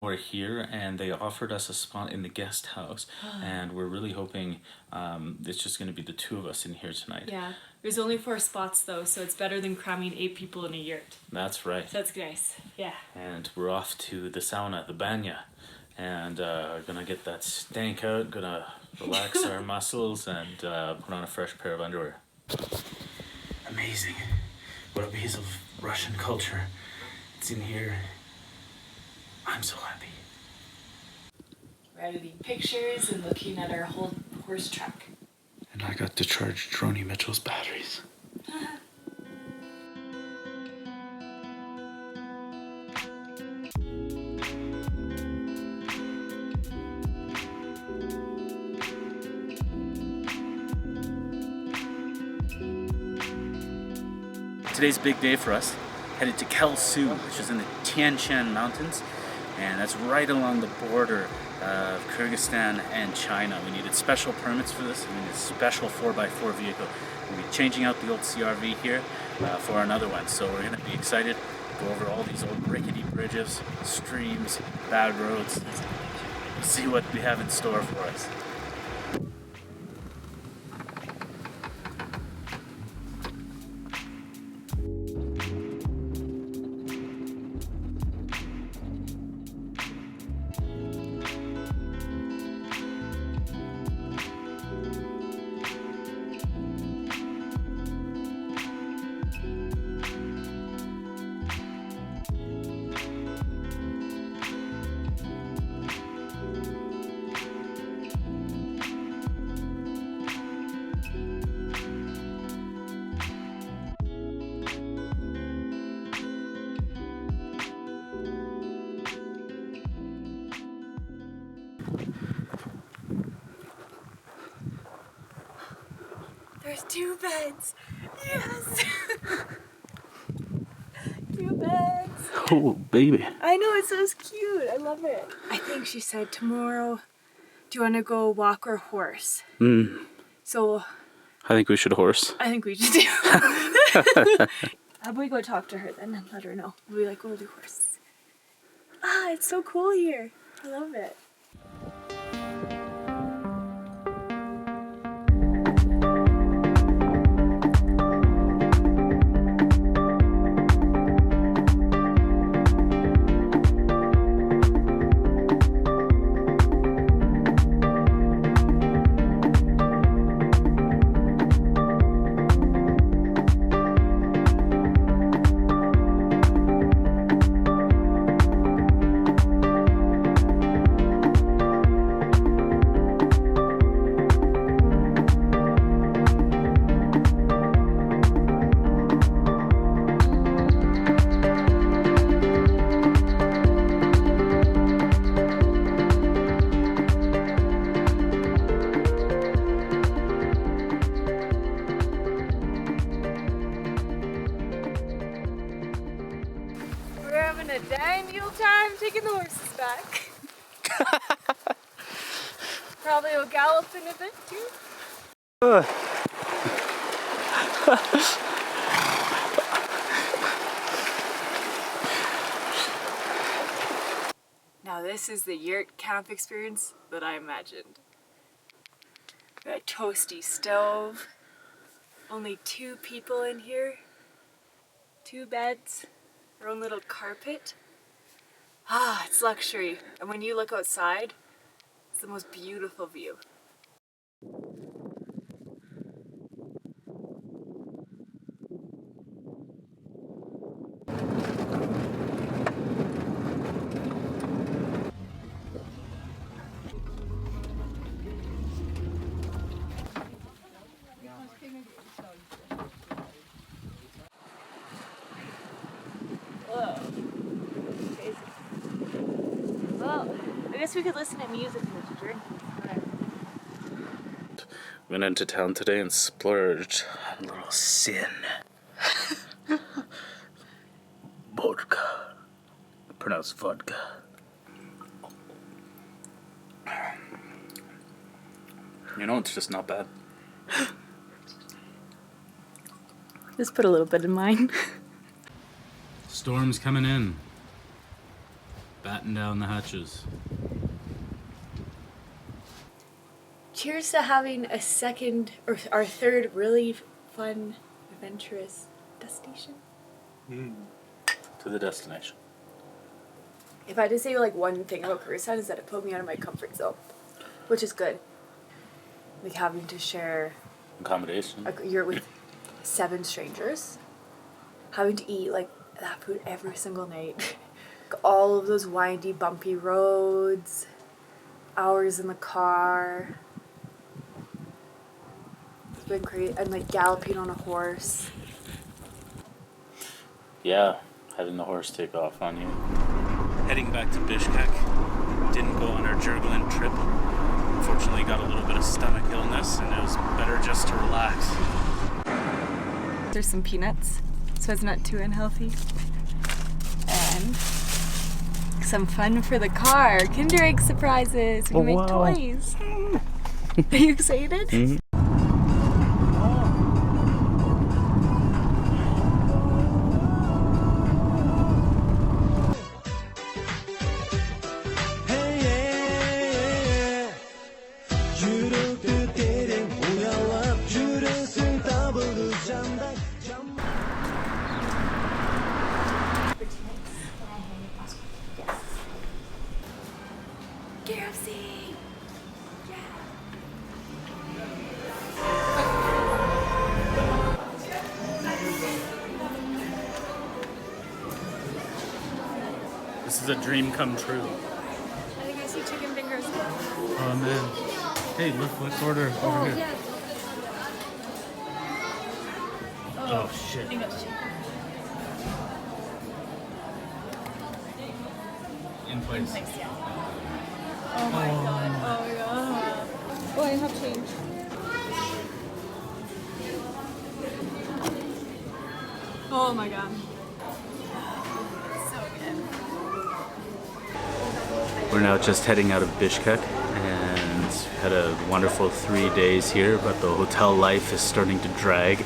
We're here and they offered us a spot in the guest house, and we're really hoping it's just going to be the two of us in here tonight. Yeah, there's only 4 spots though, so it's better than cramming 8 people in a yurt. That's right. That's nice, yeah. And we're off to the sauna, the banya, and gonna get that stank out, gonna relax our muscles and put on a fresh pair of underwear. Amazing. What a piece of Russian culture. It's in here. I'm so happy. We're editing pictures and looking at our whole horse truck. And I got to charge Droney Mitchell's batteries. Today's a big day for us. Headed to Kel Suu, which is in the Tian Shan mountains, and that's right along the border of Kyrgyzstan and China. We needed special permits for this. We needed a special 4x4 vehicle. We'll be changing out the old CRV here for another one. So we're going to be excited to go over all these old rickety bridges, streams, bad roads, see what we have in store for us. There's 2 beds! Yes! 2 beds! Oh, baby. I know, it's so cute. I love it. I think she said tomorrow, do you want to go walk or horse? So I think we should horse. I think we should do. How about we go talk to her then and let her know? We'll be like, we'll do horses. Ah, it's so cool here. I love it. A Daniel time taking the horses back. Probably will gallop in a bit too. Now this is the yurt camp experience that I imagined. Got a toasty stove, only 2 people in here, 2 beds. Our own little carpet. Ah, it's luxury. And when you look outside, it's the most beautiful view. Well, I guess we could listen to music and just drink. Went into town today and splurged on a little sin. Vodka. Pronounced vodka. You know, it's just not bad. Just put a little bit in mine. Storm's coming in. Batten down the hatches. Cheers to having a second, or our third really fun, adventurous destination. To the destination. If I had to say like one thing about Kyrgyzstan is that it put me out of my comfort zone, which is good. Like having to share Accommodation. a yurt with 7 strangers, having to eat like that food every single night, all of those windy, bumpy roads, hours in the car. It's been great, and like galloping on a horse. Yeah, having the horse take off on you. Heading back to Bishkek. Didn't go on our Jurgland trip. Unfortunately got a little bit of stomach illness and it was better just to relax. There's some peanuts, so it's not too unhealthy. And some fun for the car. Kinder Egg surprises. We make toys. Are you excited? Mm-hmm. This is a dream come true. I think I see chicken fingers. Oh man. Hey, look, let's order over here. Yeah. Oh shit. In place. Yeah. Oh my god. Oh my god. Oh, I have change. Oh my god. So good. We're now just heading out of Bishkek and had a wonderful 3 days here, but the hotel life is starting to drag.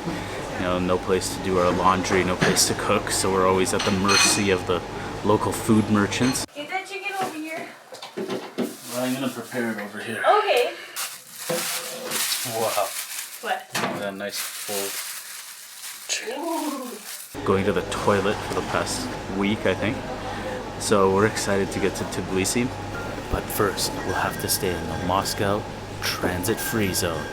You know, no place to do our laundry, no place to cook, so we're always at the mercy of the local food merchants. Get that chicken over here. Well, I'm gonna prepare it over here. Okay. Wow. What? That nice full chicken. Going to the toilet for the past week, I think. So we're excited to get to Tbilisi. But first, we'll have to stay in the Moscow transit-free zone.